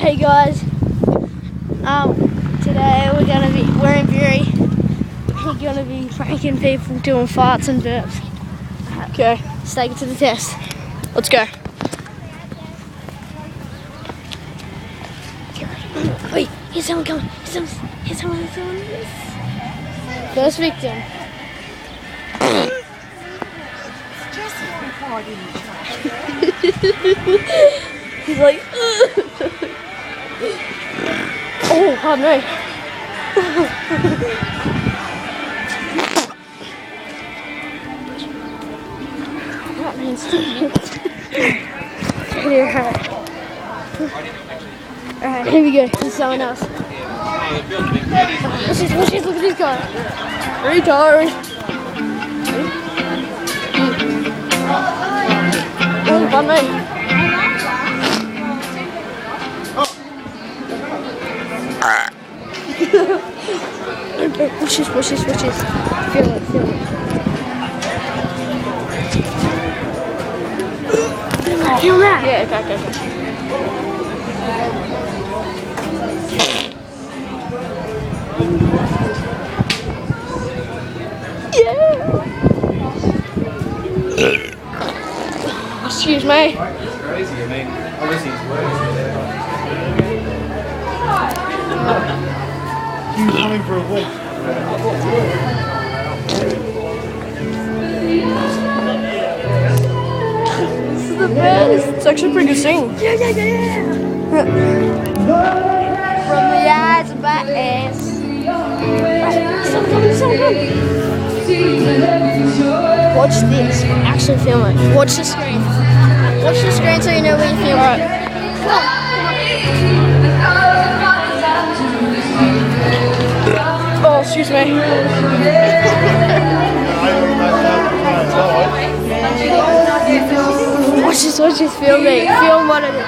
Hey guys, today we're in Bury. We're gonna be pranking people doing farts and burps. Okay, let's take it to the test. Let's go. Wait, here's someone coming. Here's someone. First victim. He's like, oh, pardon me. That means Alright, here we go. This is someone else. Watch this, look at this guy. Retard. Oh, pardon me. Push this. Feel it. Feel that? Yeah, okay. Yeah. Excuse me. That's crazy. I mean, obviously it's worse. You coming for a week? This is the best. It's actually a pretty good scene. Yeah. From the eyes of my ass. Someone come. Watch this. Actually film it. Watch the screen. Watch the screen so you know when you film it. Come on. Oh, excuse me. Watch this, film me. Film one of it.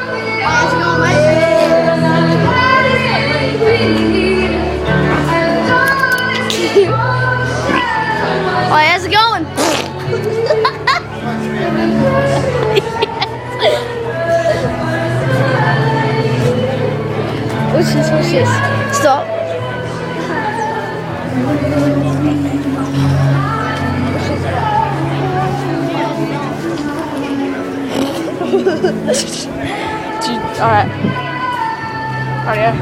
Oh, how's it going? Watch this. Stop. Alright. Alright.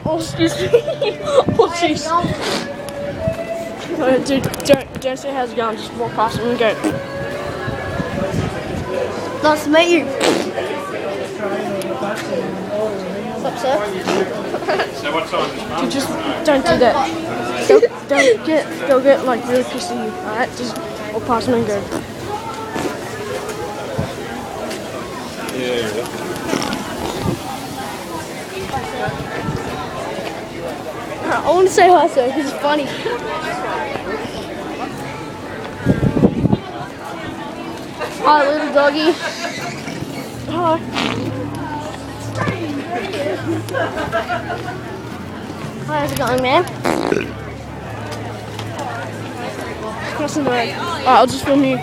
Oh, excuse me. Oh, jeez. Dude, don't say how's it going. Just walk past him and go. Nice to meet you. What's up, sir? So what time is Dude, just don't do that. They'll get like really pissed at you. Alright, just walk past him and go. Yeah. I want to say hi, sir, because it's funny. Hi, little doggy. Hi. Hi, how's it going, man? Crossing the road. Alright, I'll just film you.